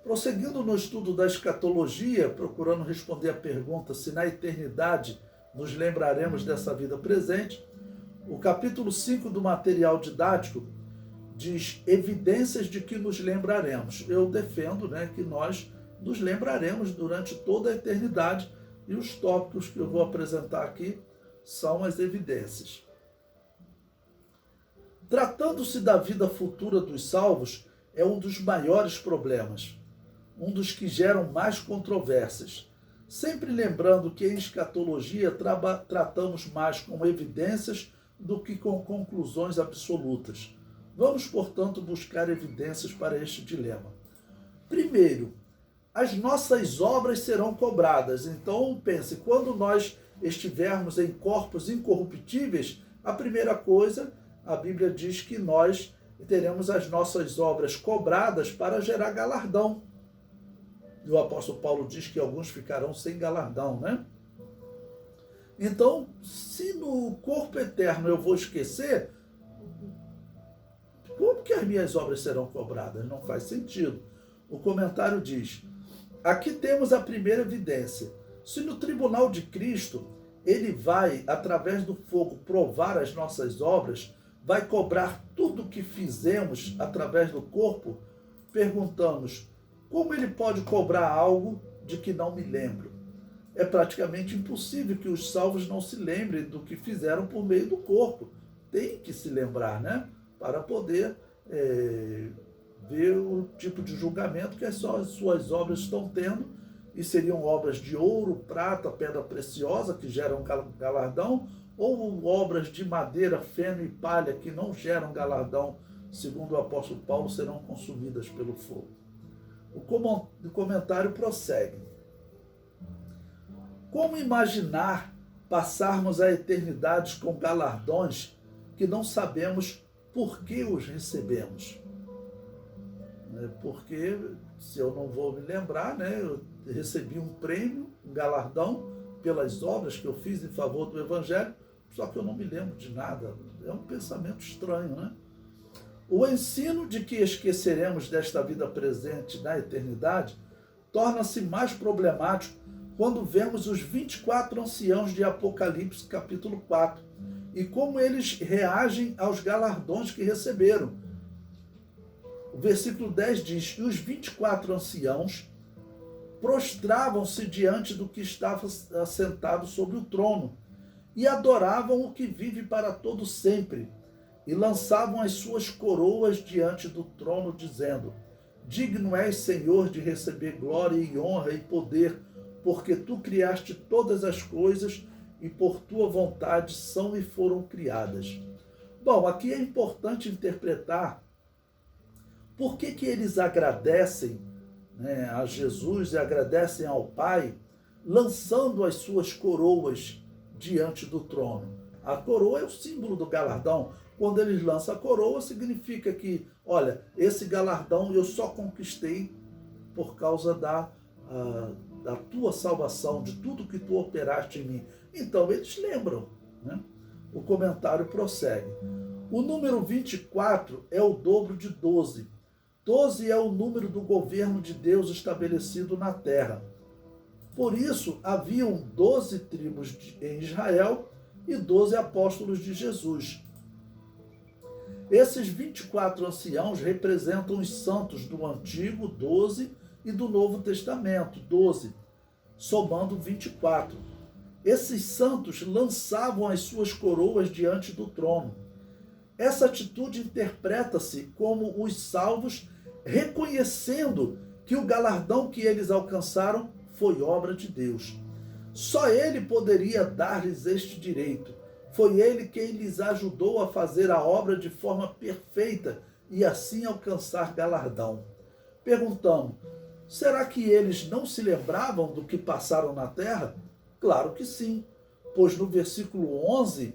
Prosseguindo no estudo da escatologia, procurando responder a pergunta se na eternidade nos lembraremos dessa vida presente, o capítulo 5 do material didático diz evidências de que nos lembraremos. Eu defendo, que nós nos lembraremos durante toda a eternidade, e os tópicos que eu vou apresentar aqui são as evidências. Tratando-se da vida futura dos salvos, é um dos maiores problemas, um dos que geram mais controvérsias. Sempre lembrando que em escatologia tratamos mais com evidências do que com conclusões absolutas. Vamos, portanto, buscar evidências para este dilema. Primeiro, as nossas obras serão cobradas. Então, pense, quando nós estivermos em corpos incorruptíveis, a primeira coisa, a Bíblia diz que nós teremos as nossas obras cobradas para gerar galardão. E o apóstolo Paulo diz que alguns ficarão sem galardão, Então, se no corpo eterno eu vou esquecer, como que as minhas obras serão cobradas? Não faz sentido. O comentário diz: aqui temos a primeira evidência. Se no tribunal de Cristo ele vai, através do fogo, provar as nossas obras, vai cobrar tudo o que fizemos através do corpo, perguntamos: como ele pode cobrar algo de que não me lembro? É praticamente impossível que os salvos não se lembrem do que fizeram por meio do corpo. Tem que se lembrar, para poder ver o tipo de julgamento que as suas obras estão tendo, e seriam obras de ouro, prata, pedra preciosa, que geram galardão, ou obras de madeira, feno e palha, que não geram galardão, segundo o apóstolo Paulo, serão consumidas pelo fogo. O comentário prossegue. Como imaginar passarmos a eternidade com galardões que não sabemos por que os recebemos? Porque, se eu não vou me lembrar, eu recebi um prêmio, um galardão, pelas obras que eu fiz em favor do Evangelho, só que eu não me lembro de nada. É um pensamento estranho, O ensino de que esqueceremos desta vida presente na eternidade torna-se mais problemático quando vemos os 24 anciãos de Apocalipse, capítulo 4, e como eles reagem aos galardões que receberam. O versículo 10 diz: e os 24 anciãos prostravam-se diante do que estava assentado sobre o trono, e adoravam o que vive para todo sempre, e lançavam as suas coroas diante do trono, dizendo: digno és, Senhor, de receber glória e honra e poder, porque tu criaste todas as coisas, e por tua vontade são e foram criadas. Bom, aqui é importante interpretar por que eles agradecem a Jesus e agradecem ao Pai, lançando as suas coroas diante do trono. A coroa é o símbolo do galardão. Quando eles lançam a coroa, significa que, olha, esse galardão eu só conquistei por causa da tua salvação, de tudo que tu operaste em mim. Então, eles lembram. O comentário prossegue. O número 24 é o dobro de 12. 12 é o número do governo de Deus estabelecido na terra. Por isso, haviam 12 tribos em Israel e 12 apóstolos de Jesus. Esses 24 anciãos representam os santos do Antigo, 12, e do Novo Testamento, 12, somando 24. Esses santos lançavam as suas coroas diante do trono. Essa atitude interpreta-se como os salvos reconhecendo que o galardão que eles alcançaram foi obra de Deus. Só Ele poderia dar-lhes este direito. Foi Ele quem lhes ajudou a fazer a obra de forma perfeita e assim alcançar galardão. Perguntamos: será que eles não se lembravam do que passaram na terra? Claro que sim, pois no versículo 11,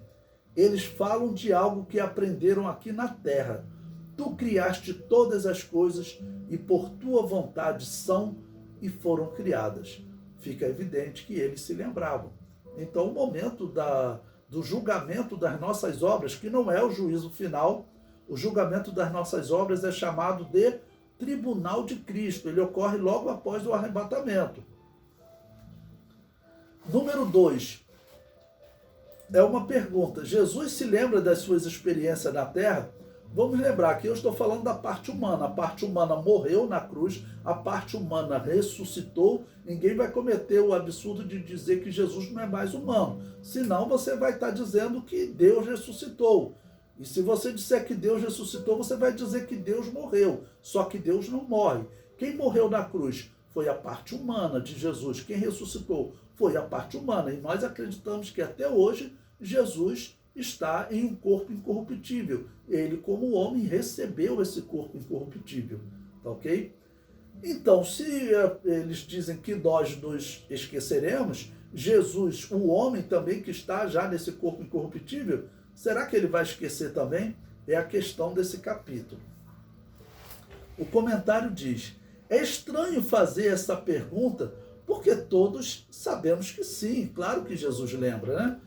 eles falam de algo que aprenderam aqui na terra. Tu criaste todas as coisas e por tua vontade são e foram criadas. Fica evidente que eles se lembravam. Então, o momento do julgamento das nossas obras, que não é o juízo final, o julgamento das nossas obras é chamado de tribunal de Cristo. Ele ocorre logo após o arrebatamento. Número 2. É uma pergunta. Jesus se lembra das suas experiências na terra? Vamos lembrar que eu estou falando da parte humana. A parte humana morreu na cruz, a parte humana ressuscitou. Ninguém vai cometer o absurdo de dizer que Jesus não é mais humano. Senão você vai estar dizendo que Deus ressuscitou. E se você disser que Deus ressuscitou, você vai dizer que Deus morreu. Só que Deus não morre. Quem morreu na cruz foi a parte humana de Jesus. Quem ressuscitou foi a parte humana. E nós acreditamos que até hoje Jesus está em um corpo incorruptível. Ele, como homem, recebeu esse corpo incorruptível. Tá ok? Então, se eles dizem que nós nos esqueceremos, Jesus, o homem também que está já nesse corpo incorruptível, será que ele vai esquecer também? É a questão desse capítulo. O comentário diz: é estranho fazer essa pergunta porque todos sabemos que sim, claro que Jesus lembra, né?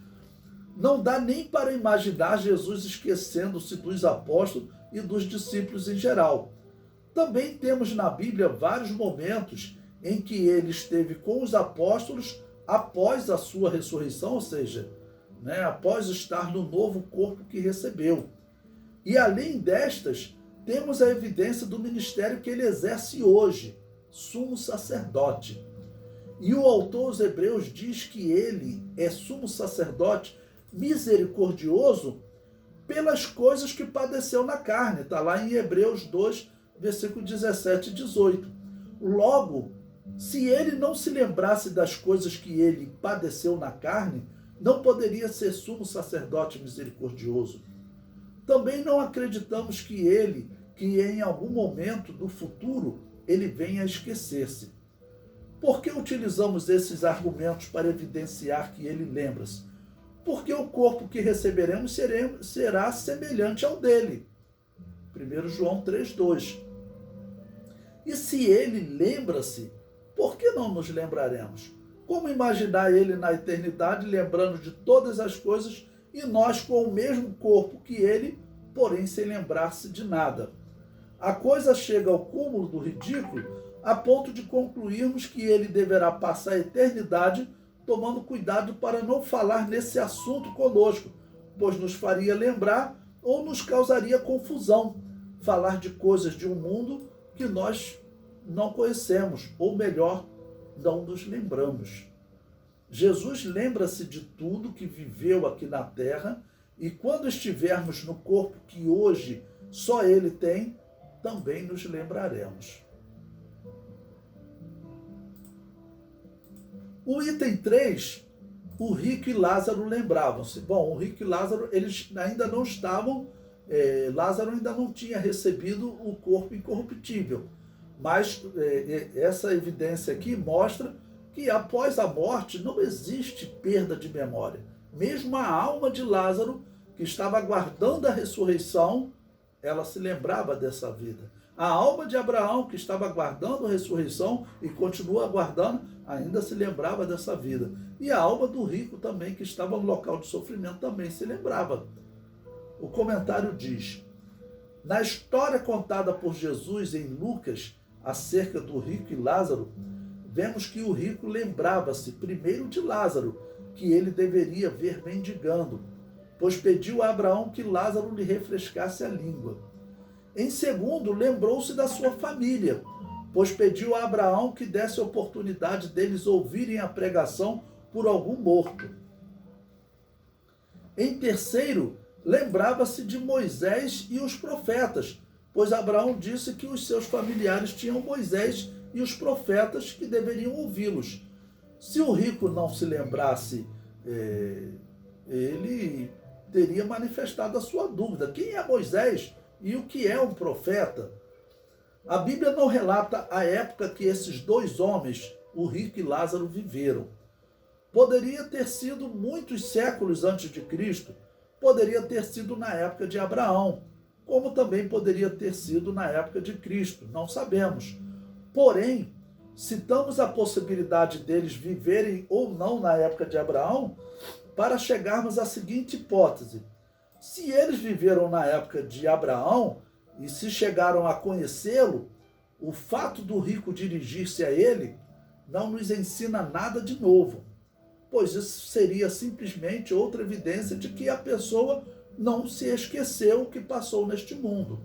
Não dá nem para imaginar Jesus esquecendo-se dos apóstolos e dos discípulos em geral. Também temos na Bíblia vários momentos em que ele esteve com os apóstolos após a sua ressurreição, ou seja, após estar no novo corpo que recebeu. E além destas, temos a evidência do ministério que ele exerce hoje, sumo sacerdote. E o autor aos Hebreus diz que ele é sumo sacerdote misericordioso pelas coisas que padeceu na carne. Está lá em Hebreus 2, versículo 17 e 18. Logo, se ele não se lembrasse das coisas que ele padeceu na carne, não poderia ser sumo sacerdote misericordioso. Também não acreditamos que em algum momento do futuro, ele venha a esquecer-se. Por que utilizamos esses argumentos para evidenciar que ele lembra-se? Porque o corpo que receberemos será semelhante ao dele. 1 João 3,2. E se ele lembra-se, por que não nos lembraremos? Como imaginar ele na eternidade lembrando de todas as coisas e nós com o mesmo corpo que ele, porém sem lembrar-se de nada? A coisa chega ao cúmulo do ridículo a ponto de concluirmos que ele deverá passar a eternidade tomando cuidado para não falar nesse assunto conosco, pois nos faria lembrar ou nos causaria confusão falar de coisas de um mundo que nós não conhecemos, ou melhor, não nos lembramos. Jesus lembra-se de tudo que viveu aqui na terra e quando estivermos no corpo que hoje só ele tem, também nos lembraremos. O item 3, o rico e Lázaro lembravam-se. Bom, o rico e Lázaro, eles ainda não estavam, Lázaro ainda não tinha recebido o corpo incorruptível. Mas essa evidência aqui mostra que após a morte não existe perda de memória. Mesmo a alma de Lázaro, que estava aguardando a ressurreição, ela se lembrava dessa vida. A alma de Abraão, que estava aguardando a ressurreição e continua aguardando, ainda se lembrava dessa vida. E a alma do rico também, que estava no local de sofrimento, também se lembrava. O comentário diz: na história contada por Jesus em Lucas, acerca do rico e Lázaro, vemos que o rico lembrava-se primeiro de Lázaro, que ele deveria ver mendigando, pois pediu a Abraão que Lázaro lhe refrescasse a língua. Em segundo, lembrou-se da sua família, pois pediu a Abraão que desse oportunidade deles ouvirem a pregação por algum morto. Em terceiro, lembrava-se de Moisés e os profetas, pois Abraão disse que os seus familiares tinham Moisés e os profetas que deveriam ouvi-los. Se o rico não se lembrasse, ele teria manifestado a sua dúvida. Quem é Moisés e o que é um profeta? A Bíblia não relata a época que esses dois homens, o rico e Lázaro, viveram. Poderia ter sido muitos séculos antes de Cristo, poderia ter sido na época de Abraão, como também poderia ter sido na época de Cristo, não sabemos. Porém, citamos a possibilidade deles viverem ou não na época de Abraão para chegarmos à seguinte hipótese: se eles viveram na época de Abraão e se chegaram a conhecê-lo, o fato do rico dirigir-se a ele não nos ensina nada de novo, pois isso seria simplesmente outra evidência de que a pessoa não se esqueceu o que passou neste mundo.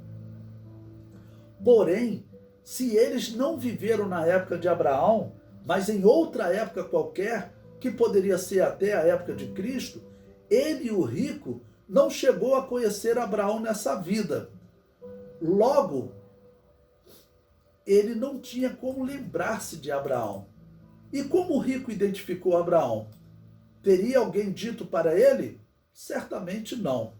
Porém, se eles não viveram na época de Abraão, mas em outra época qualquer, que poderia ser até a época de Cristo, ele, o rico, não chegou a conhecer Abraão nessa vida. Logo, ele não tinha como lembrar-se de Abraão. E como o rico identificou Abraão? Teria alguém dito para ele? Certamente não.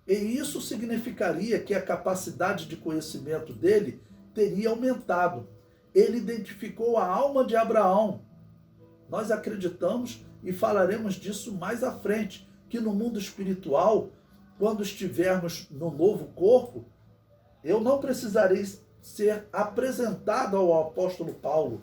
E isso significaria que a capacidade de conhecimento dele teria aumentado. Ele identificou a alma de Abraão. Nós acreditamos, e falaremos disso mais à frente, que no mundo espiritual, quando estivermos no novo corpo, eu não precisarei ser apresentado ao apóstolo Paulo.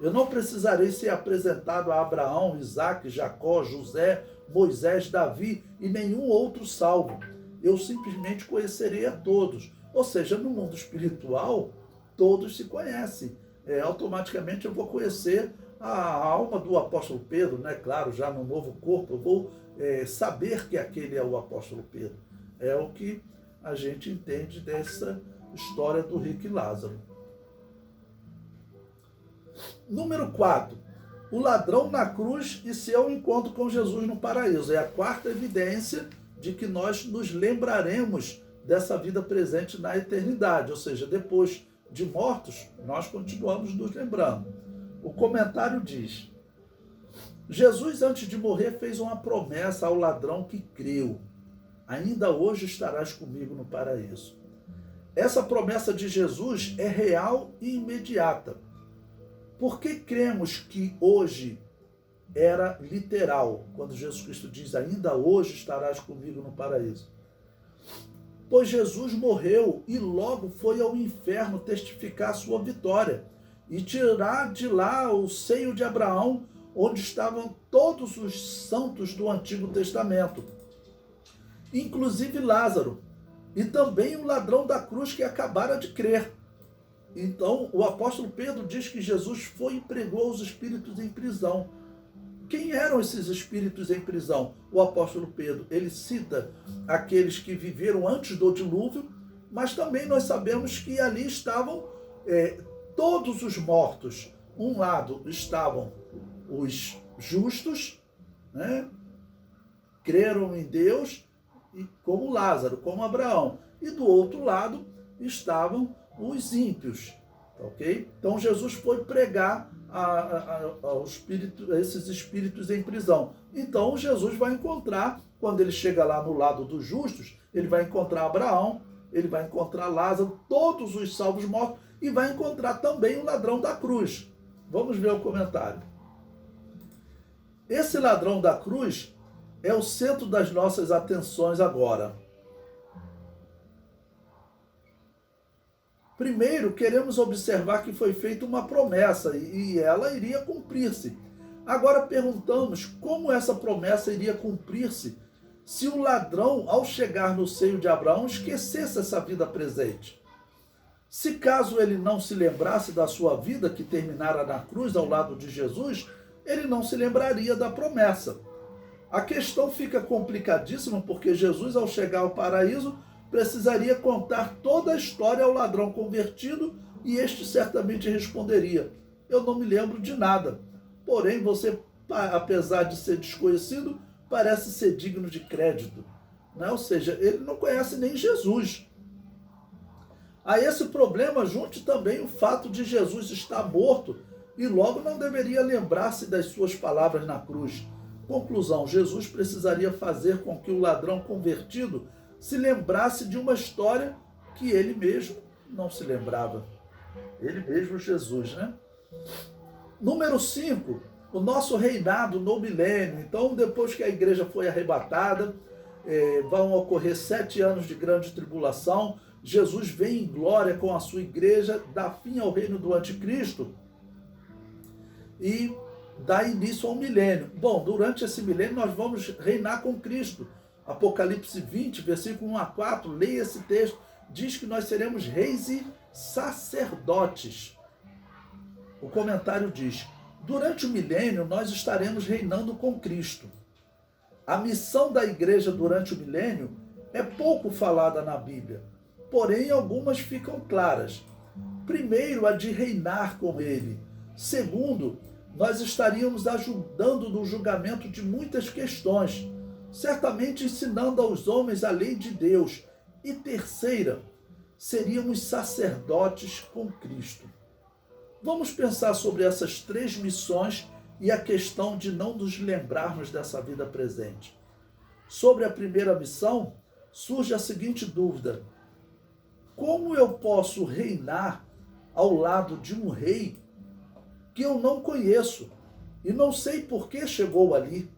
Eu não precisarei ser apresentado a Abraão, Isaque, Jacó, José, Moisés, Davi e nenhum outro salvo. Eu simplesmente conhecerei a todos. Ou seja, no mundo espiritual, todos se conhecem. Automaticamente eu vou conhecer a alma do apóstolo Pedro, né? Claro, já no novo corpo, eu vou saber que aquele é o apóstolo Pedro. É o que a gente entende dessa história do rico e Lázaro. Número 4. O ladrão na cruz e seu encontro com Jesus no paraíso. É a quarta evidência de que nós nos lembraremos dessa vida presente na eternidade. Ou seja, depois de mortos, nós continuamos nos lembrando. O comentário diz: Jesus, antes de morrer, fez uma promessa ao ladrão que creu. Ainda hoje estarás comigo no paraíso. Essa promessa de Jesus é real e imediata. Por que cremos que hoje era literal, quando Jesus Cristo diz, ainda hoje estarás comigo no paraíso? Pois Jesus morreu e logo foi ao inferno testificar a sua vitória e tirar de lá o seio de Abraão, onde estavam todos os santos do Antigo Testamento, inclusive Lázaro, e também o ladrão da cruz que acabara de crer. Então, o apóstolo Pedro diz que Jesus foi e pregou os espíritos em prisão. Quem eram esses espíritos em prisão? O apóstolo Pedro, ele cita aqueles que viveram antes do dilúvio, mas também nós sabemos que ali estavam todos os mortos. Um lado estavam os justos, né? Creram em Deus, como Lázaro, como Abraão. E do outro lado estavam os ímpios, ok? Então Jesus foi pregar a esses espíritos em prisão. Então Jesus vai encontrar, quando ele chega lá no lado dos justos, ele vai encontrar Abraão, ele vai encontrar Lázaro, todos os salvos mortos, e vai encontrar também o ladrão da cruz. Vamos ver o comentário. Esse ladrão da cruz é o centro das nossas atenções agora. Primeiro, queremos observar que foi feita uma promessa e ela iria cumprir-se. Agora perguntamos como essa promessa iria cumprir-se se o ladrão, ao chegar no seio de Abraão, esquecesse essa vida presente. Se caso ele não se lembrasse da sua vida que terminara na cruz ao lado de Jesus, ele não se lembraria da promessa. A questão fica complicadíssima porque Jesus, ao chegar ao paraíso, precisaria contar toda a história ao ladrão convertido e este certamente responderia: eu não me lembro de nada. Porém, você, apesar de ser desconhecido, parece ser digno de crédito. Ou seja, ele não conhece nem Jesus. A esse problema junte também o fato de Jesus estar morto e logo não deveria lembrar-se das suas palavras na cruz. Conclusão: Jesus precisaria fazer com que o ladrão convertido se lembrasse de uma história que ele mesmo não se lembrava. Ele mesmo, Jesus, né? Número 5, o nosso reinado no milênio. Então, depois que a igreja foi arrebatada, vão ocorrer 7 anos de grande tribulação. Jesus vem em glória com a sua igreja, dá fim ao reino do anticristo e dá início ao milênio. Bom, durante esse milênio nós vamos reinar com Cristo. Apocalipse 20, versículo 1 a 4, leia esse texto, diz que nós seremos reis e sacerdotes. O comentário diz: durante o milênio nós estaremos reinando com Cristo. A missão da igreja durante o milênio é pouco falada na Bíblia, porém algumas ficam claras. Primeiro, a de reinar com Ele. Segundo, nós estaríamos ajudando no julgamento de muitas questões, certamente ensinando aos homens a lei de Deus. E terceira, seríamos sacerdotes com Cristo. Vamos pensar sobre essas três missões e a questão de não nos lembrarmos dessa vida presente. Sobre a primeira missão, surge a seguinte dúvida: como eu posso reinar ao lado de um rei que eu não conheço e não sei por que chegou ali,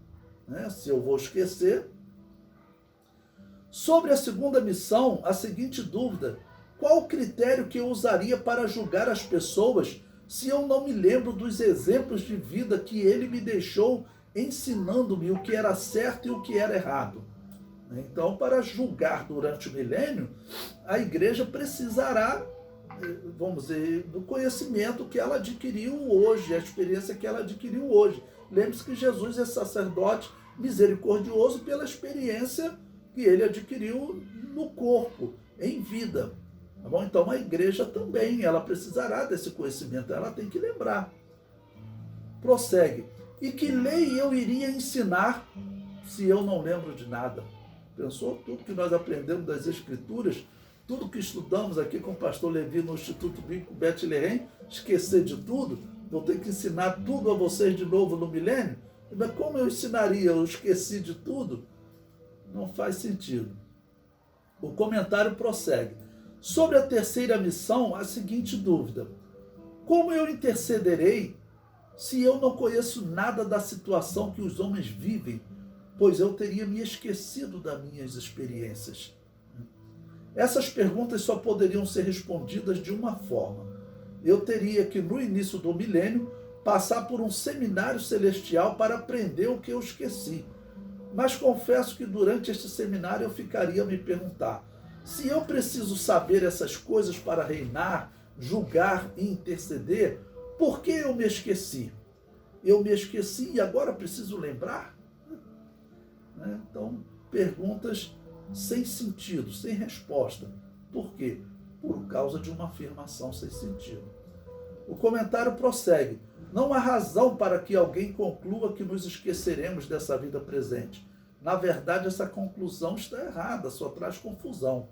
né? Se eu vou esquecer. Sobre a segunda missão, a seguinte dúvida: qual o critério que eu usaria para julgar as pessoas se eu não me lembro dos exemplos de vida que ele me deixou, ensinando-me o que era certo e o que era errado? Então, para julgar durante o milênio, a igreja precisará, vamos dizer, do conhecimento que ela adquiriu hoje, a experiência que ela adquiriu hoje. Lembre-se que Jesus é sacerdote misericordioso pela experiência que ele adquiriu no corpo, em vida. Tá bom? Então, a igreja também, ela precisará desse conhecimento, ela tem que lembrar. Prossegue. E que lei eu iria ensinar se eu não lembro de nada? Pensou? Tudo que nós aprendemos das Escrituras, tudo que estudamos aqui com o pastor Levi no Instituto Bíblico Beth-Lehem, esquecer de tudo? Vou ter que ensinar tudo a vocês de novo no milênio? Mas como eu ensinaria? Eu esqueci de tudo? Não faz sentido. O comentário prossegue. Sobre a terceira missão, a seguinte dúvida: como eu intercederei se eu não conheço nada da situação que os homens vivem, pois eu teria me esquecido das minhas experiências? Essas perguntas só poderiam ser respondidas de uma forma. Eu teria que, no início do milênio, passar por um seminário celestial para aprender o que eu esqueci. Mas confesso que durante este seminário eu ficaria a me perguntar: se eu preciso saber essas coisas para reinar, julgar e interceder, por que eu me esqueci? Eu me esqueci e agora preciso lembrar? Então, perguntas sem sentido, sem resposta. Por quê? Por causa de uma afirmação sem sentido. O comentário prossegue. Não há razão para que alguém conclua que nos esqueceremos dessa vida presente. Na verdade, essa conclusão está errada, só traz confusão.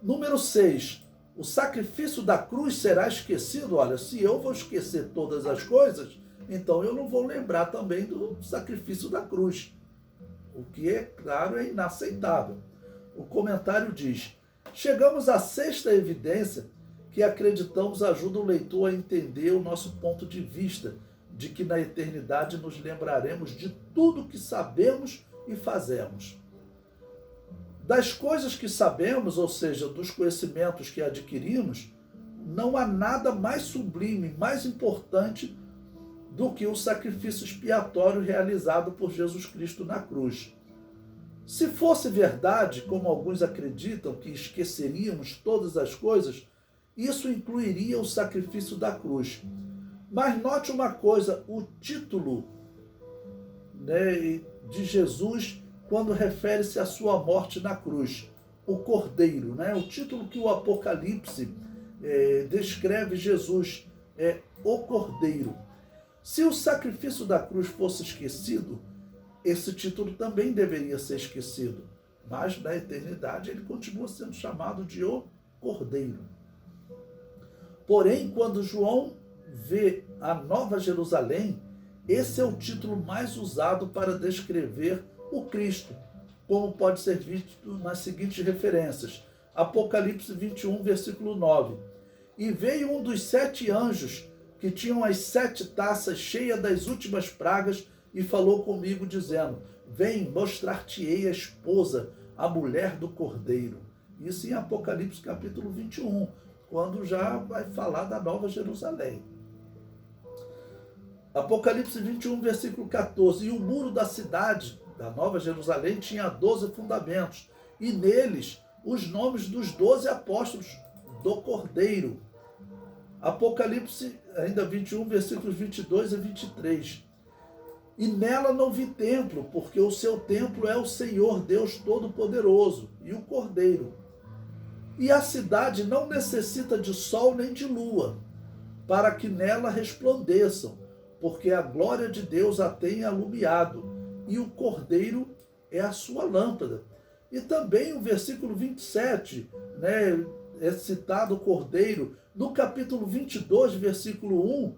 Número 6. O sacrifício da cruz será esquecido? Olha, se eu vou esquecer todas as coisas, então eu não vou lembrar também do sacrifício da cruz. O que, é claro, é inaceitável. O comentário diz: chegamos à sexta evidência que acreditamos ajuda o leitor a entender o nosso ponto de vista, de que na eternidade nos lembraremos de tudo que sabemos e fazemos. Das coisas que sabemos, ou seja, dos conhecimentos que adquirimos, não há nada mais sublime, mais importante do que o sacrifício expiatório realizado por Jesus Cristo na cruz. Se fosse verdade, como alguns acreditam, que esqueceríamos todas as coisas, isso incluiria o sacrifício da cruz. Mas note uma coisa: o título, de Jesus, quando refere-se à sua morte na cruz, o Cordeiro, o título que o Apocalipse descreve Jesus é o Cordeiro. Se o sacrifício da cruz fosse esquecido, esse título também deveria ser esquecido. Mas na eternidade ele continua sendo chamado de o Cordeiro. Porém, quando João vê a Nova Jerusalém, esse é o título mais usado para descrever o Cristo, como pode ser visto nas seguintes referências. Apocalipse 21, versículo 9. E veio um dos 7 anjos que tinham as 7 taças cheias das últimas pragas e falou comigo, dizendo: vem, mostrar-te-ei a esposa, a mulher do Cordeiro. Isso em Apocalipse capítulo 21, quando já vai falar da Nova Jerusalém. Apocalipse 21, versículo 14. E o muro da cidade, da Nova Jerusalém, tinha 12 fundamentos, e neles os nomes dos 12 apóstolos do Cordeiro. Apocalipse, ainda 21, versículos 22 a 23. E nela não vi templo, porque o seu templo é o Senhor Deus Todo-Poderoso e o Cordeiro. E a cidade não necessita de sol nem de lua, para que nela resplandeçam, porque a glória de Deus a tem alumiado, e o Cordeiro é a sua lâmpada. E também o versículo 27, né, é citado o Cordeiro, no capítulo 22, versículo 1,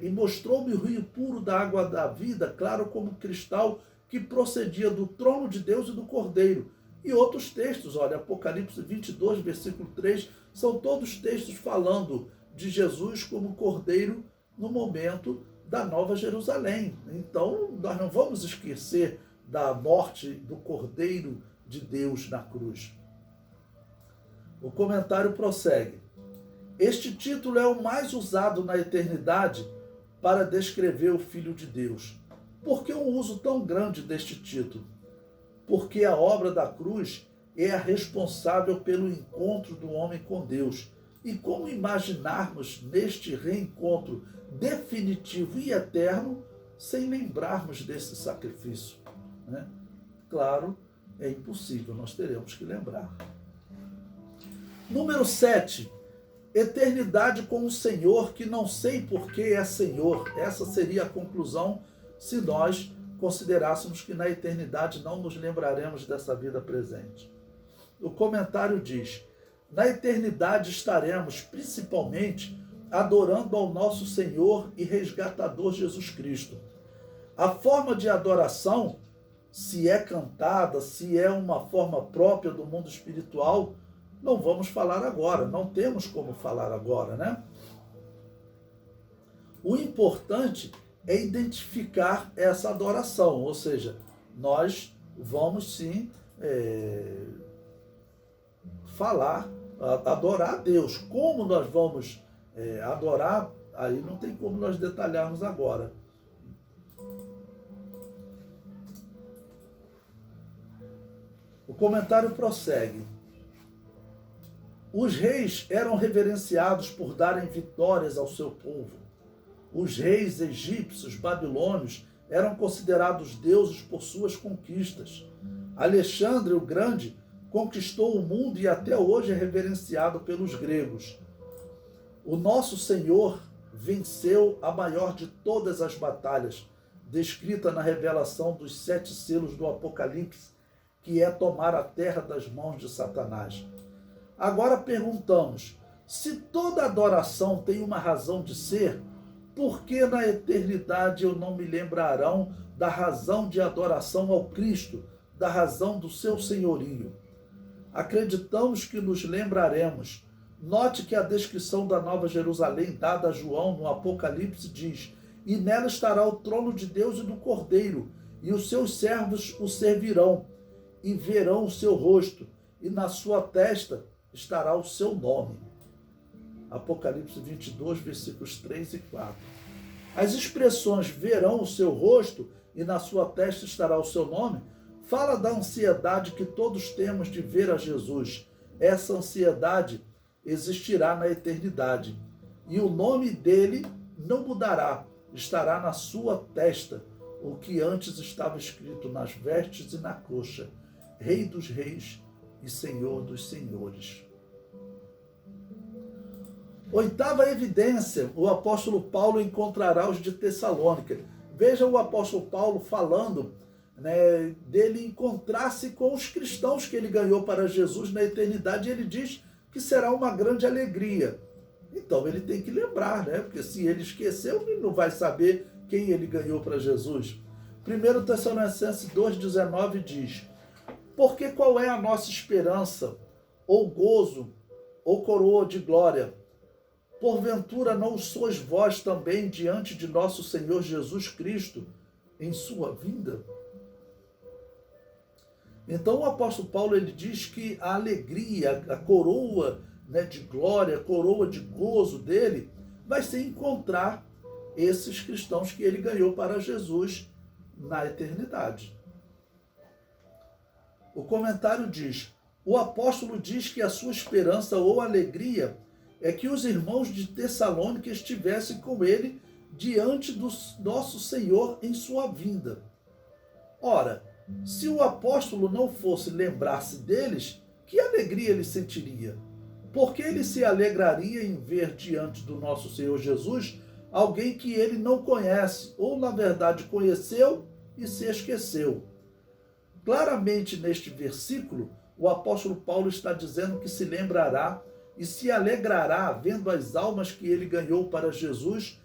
e mostrou-me o rio puro da água da vida, claro como cristal, que procedia do trono de Deus e do Cordeiro. E outros textos, olha, Apocalipse 22, versículo 3, são todos textos falando de Jesus como Cordeiro no momento da Nova Jerusalém. Então, nós não vamos esquecer da morte do Cordeiro de Deus na cruz. O comentário prossegue. Este título é o mais usado na eternidade para descrever o Filho de Deus. Por que um uso tão grande deste título? Porque a obra da cruz é a responsável pelo encontro do homem com Deus. E como imaginarmos neste reencontro definitivo e eterno sem lembrarmos desse sacrifício? Né? Claro, é impossível, nós teremos que lembrar. Número 7. Eternidade com o Senhor, que não sei por que é Senhor. Essa seria a conclusão se nós considerássemos que na eternidade não nos lembraremos dessa vida presente. O comentário diz: na eternidade estaremos principalmente adorando ao nosso Senhor e resgatador Jesus Cristo. A forma de adoração, se é cantada, se é uma forma própria do mundo espiritual, não vamos falar agora, não temos como falar agora, né? O importante é identificar essa adoração, ou seja, nós vamos sim falar, adorar a Deus. Como nós vamos adorar, aí não tem como nós detalharmos agora. O comentário prossegue. Os reis eram reverenciados por darem vitórias ao seu povo. Os reis egípcios, babilônios, eram considerados deuses por suas conquistas. Alexandre o Grande conquistou o mundo e até hoje é reverenciado pelos gregos. O nosso Senhor venceu a maior de todas as batalhas, descrita na revelação dos 7 selos do Apocalipse, que é tomar a terra das mãos de Satanás. Agora perguntamos, se toda adoração tem uma razão de ser, por que na eternidade eu não me lembrarão da razão de adoração ao Cristo, da razão do seu senhorio? Acreditamos que nos lembraremos. Note que a descrição da Nova Jerusalém dada a João no Apocalipse diz: e nela estará o trono de Deus e do Cordeiro, e os seus servos o servirão, e verão o seu rosto, e na sua testa estará o seu nome. Apocalipse 22, versículos 3 e 4. As expressões verão o seu rosto e na sua testa estará o seu nome fala da ansiedade que todos temos de ver a Jesus. Essa ansiedade existirá na eternidade. E o nome dele não mudará, estará na sua testa, o que antes estava escrito nas vestes e na coxa: Rei dos Reis e Senhor dos Senhores. Oitava evidência, o apóstolo Paulo encontrará os de Tessalônica. Veja o apóstolo Paulo falando, né, dele encontrar-se com os cristãos que ele ganhou para Jesus na eternidade, e ele diz que será uma grande alegria. Então ele tem que lembrar, né? Porque se ele esqueceu, ele não vai saber quem ele ganhou para Jesus. 1 Tessalonicenses 2,19 diz: porque qual é a nossa esperança, ou gozo, ou coroa de glória? Porventura não sois vós também diante de nosso Senhor Jesus Cristo em sua vinda? Então o apóstolo Paulo ele diz que a alegria, a coroa, né, de glória, a coroa de gozo dele vai ser encontrar esses cristãos que ele ganhou para Jesus na eternidade. O comentário diz: o apóstolo diz que a sua esperança ou alegria é que os irmãos de Tessalônica estivessem com ele diante do nosso Senhor em sua vinda. Ora, se o apóstolo não fosse lembrar-se deles, que alegria ele sentiria? Porque ele se alegraria em ver diante do nosso Senhor Jesus alguém que ele não conhece, ou na verdade conheceu e se esqueceu. Claramente neste versículo, o apóstolo Paulo está dizendo que se lembrará e se alegrará vendo as almas que ele ganhou para Jesus,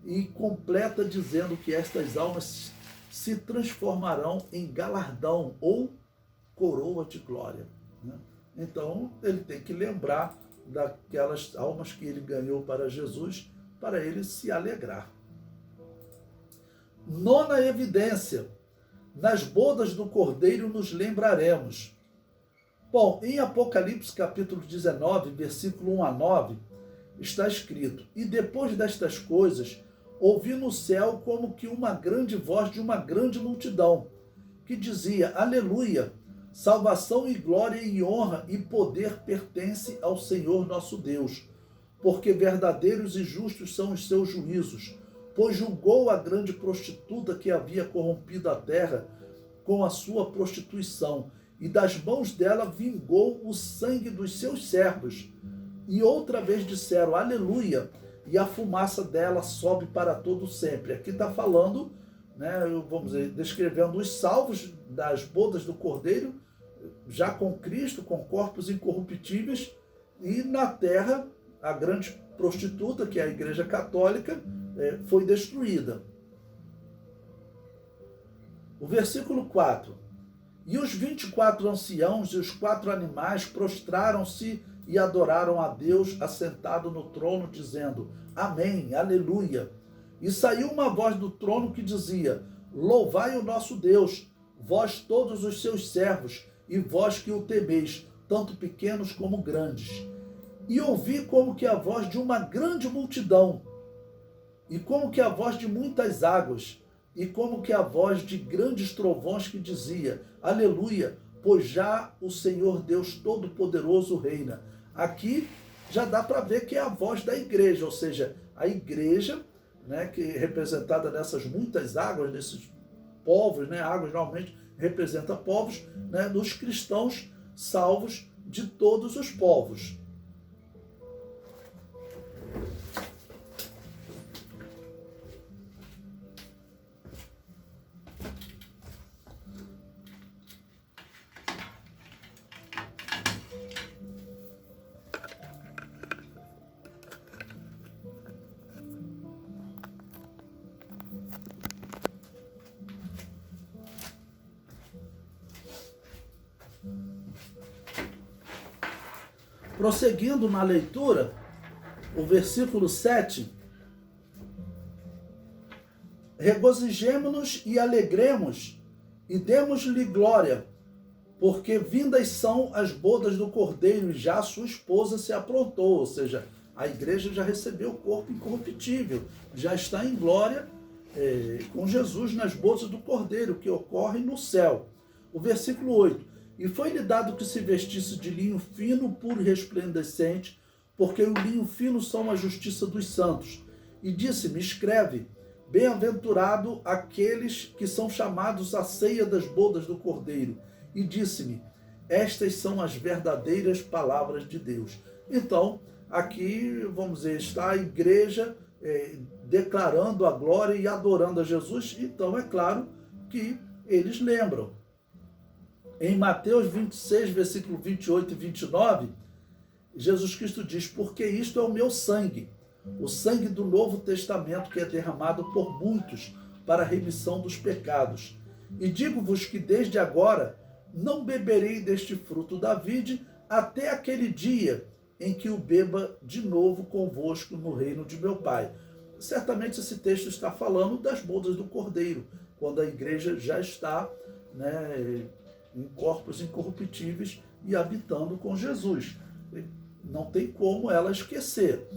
e completa dizendo que estas almas se transformarão em galardão ou coroa de glória. Então, ele tem que lembrar daquelas almas que ele ganhou para Jesus, para ele se alegrar. Nona evidência: nas bodas do Cordeiro nos lembraremos. Bom, em Apocalipse capítulo 19, versículo 1 a 9, está escrito: E depois destas coisas, ouvi no céu como que uma grande voz de uma grande multidão, que dizia: Aleluia! Salvação e glória e honra e poder pertence ao Senhor nosso Deus, porque verdadeiros e justos são os seus juízos, pois julgou a grande prostituta que havia corrompido a terra com a sua prostituição, e das mãos dela vingou o sangue dos seus servos. E outra vez disseram: Aleluia! E a fumaça dela sobe para todo sempre. Aqui está falando, vamos dizer, descrevendo os salvos das bodas do Cordeiro, já com Cristo, com corpos incorruptíveis, e na terra a grande prostituta, que é a Igreja Católica, foi destruída. O versículo 4: E os 24 anciãos e os 4 animais prostraram-se e adoraram a Deus assentado no trono, dizendo: Amém, aleluia. E saiu uma voz do trono que dizia: Louvai o nosso Deus, vós todos os seus servos, e vós que o temeis, tanto pequenos como grandes. E ouvi como que a voz de uma grande multidão, e como que a voz de muitas águas, e como que a voz de grandes trovões que dizia: Aleluia, pois já o Senhor Deus Todo-Poderoso reina. Aqui já dá para ver que é a voz da igreja, ou seja, a igreja, que é representada nessas muitas águas, nesses povos, águas normalmente representa povos, dos cristãos salvos de todos os povos. Prosseguindo na leitura, o versículo 7, regozijemo-nos e alegremos e demos-lhe glória, porque vindas são as bodas do Cordeiro e já sua esposa se aprontou, ou seja, a igreja já recebeu o corpo incorruptível, já está em glória com Jesus nas bodas do Cordeiro, que ocorre no céu. O versículo 8, e foi-lhe dado que se vestisse de linho fino, puro e resplandecente, porque o linho fino são a justiça dos santos. E disse-me: escreve, bem-aventurado aqueles que são chamados à ceia das bodas do Cordeiro. E disse-me: estas são as verdadeiras palavras de Deus. Então, aqui, vamos dizer, está a igreja declarando a glória e adorando a Jesus. Então, é claro que eles lembram. Em Mateus 26, versículo 28 e 29, Jesus Cristo diz: porque isto é o meu sangue, o sangue do Novo Testamento, que é derramado por muitos para a remissão dos pecados. E digo-vos que desde agora não beberei deste fruto da vide até aquele dia em que o beba de novo convosco no reino de meu Pai. Certamente esse texto está falando das bodas do Cordeiro, quando a igreja já está em corpos incorruptíveis e habitando com Jesus. Não tem como ela esquecer.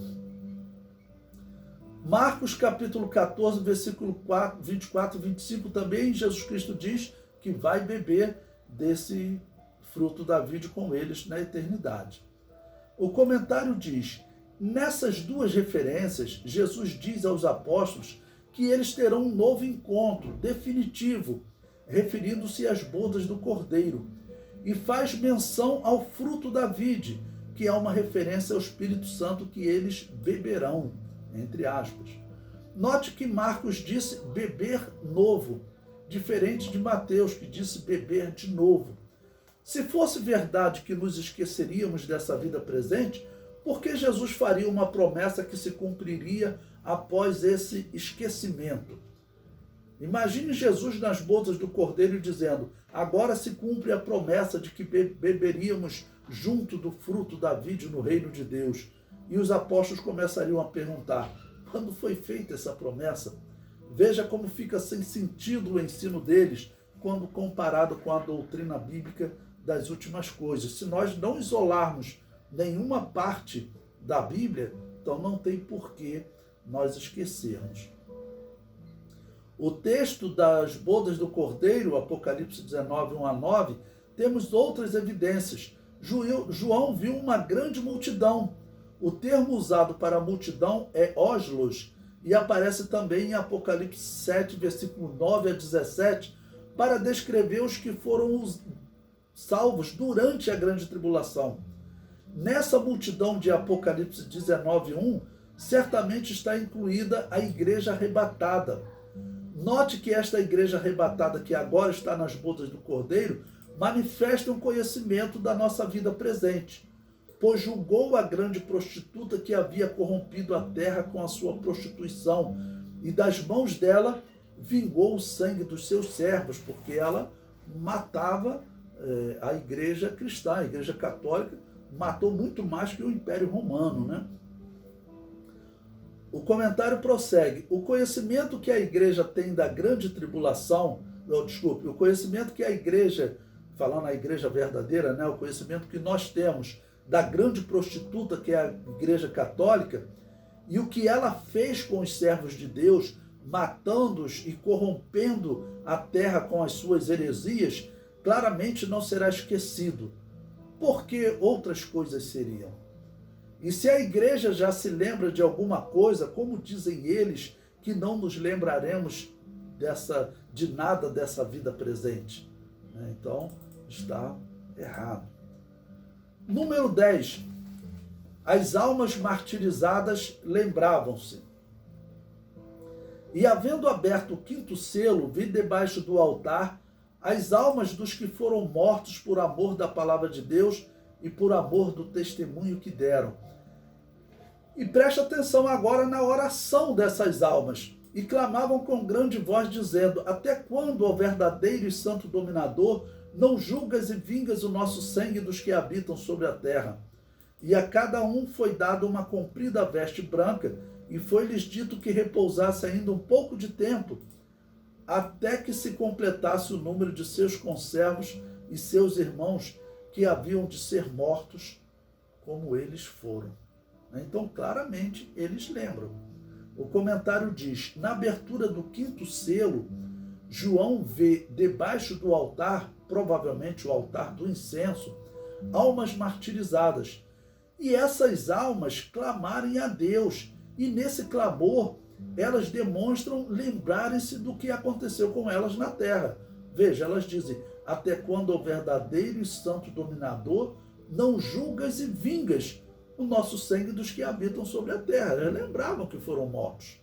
Marcos capítulo 14, versículo 24 e 25, também Jesus Cristo diz que vai beber desse fruto da vide com eles na eternidade. O comentário diz: nessas duas referências, Jesus diz aos apóstolos que eles terão um novo encontro definitivo, referindo-se às bodas do Cordeiro, e faz menção ao fruto da vide, que é uma referência ao Espírito Santo que eles beberão, entre aspas. Note que Marcos disse beber novo, diferente de Mateus, que disse beber de novo. Se fosse verdade que nos esqueceríamos dessa vida presente, por que Jesus faria uma promessa que se cumpriria após esse esquecimento? Imagine Jesus nas bodas do Cordeiro dizendo: agora se cumpre a promessa de que beberíamos junto do fruto da vide no reino de Deus. E os apóstolos começariam a perguntar: quando foi feita essa promessa? Veja como fica sem sentido o ensino deles quando comparado com a doutrina bíblica das últimas coisas. Se nós não isolarmos nenhuma parte da Bíblia, então não tem porquê nós esquecermos. O texto das bodas do Cordeiro, Apocalipse 19, 1 a 9, temos outras evidências. João viu uma grande multidão. O termo usado para multidão é óslos, e aparece também em Apocalipse 7, versículo 9 a 17, para descrever os que foram salvos durante a grande tribulação. Nessa multidão de Apocalipse 19, 1, certamente está incluída a igreja arrebatada. Note que esta igreja arrebatada, que agora está nas bodas do Cordeiro, manifesta um conhecimento da nossa vida presente, pois julgou a grande prostituta que havia corrompido a terra com a sua prostituição, e das mãos dela vingou o sangue dos seus servos, porque ela matava a igreja cristã, a igreja católica, matou muito mais que o Império Romano, né? O comentário prossegue: o conhecimento que a igreja tem da grande tribulação, o conhecimento que a igreja, falando a igreja verdadeira, né, o conhecimento que nós temos da grande prostituta, que é a igreja católica, e o que ela fez com os servos de Deus, matando-os e corrompendo a terra com as suas heresias, claramente não será esquecido. Porque outras coisas seriam? E se a igreja já se lembra de alguma coisa, como dizem eles que não nos lembraremos de nada dessa vida presente? Então, está errado. Número 10. As almas martirizadas lembravam-se. E havendo aberto o quinto selo, vi debaixo do altar as almas dos que foram mortos por amor da palavra de Deus e por amor do testemunho que deram. E preste atenção agora na oração dessas almas. E clamavam com grande voz, dizendo: até quando, ó verdadeiro e santo dominador, não julgas e vingas o nosso sangue dos que habitam sobre a terra? E a cada um foi dada uma comprida veste branca, e foi-lhes dito que repousasse ainda um pouco de tempo, até que se completasse o número de seus conservos e seus irmãos, que haviam de ser mortos como eles foram. Então, claramente, eles lembram. O comentário diz: na abertura do quinto selo, João vê debaixo do altar, provavelmente o altar do incenso, almas martirizadas. E essas almas clamarem a Deus. E nesse clamor, elas demonstram lembrarem-se do que aconteceu com elas na terra. Veja, elas dizem: até quando o verdadeiro e santo dominador não julgas e vingas o nosso sangue dos que habitam sobre a terra. Eles lembravam que foram mortos.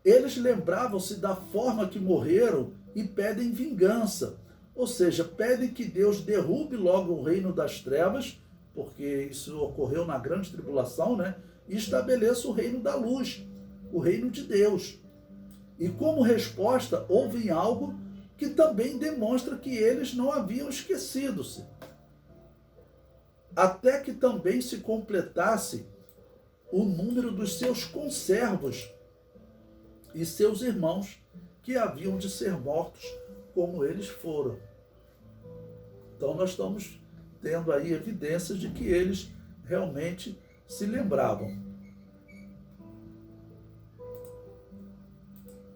Eles lembravam-se da forma que morreram e pedem vingança. Ou seja, pedem que Deus derrube logo o reino das trevas, porque isso ocorreu na grande tribulação, né? E estabeleça o reino da luz, o reino de Deus. E como resposta, ouvem algo que também demonstra que eles não haviam esquecido-se. Até que também se completasse o número dos seus conservos e seus irmãos, que haviam de ser mortos como eles foram. Então nós estamos tendo aí evidências de que eles realmente se lembravam.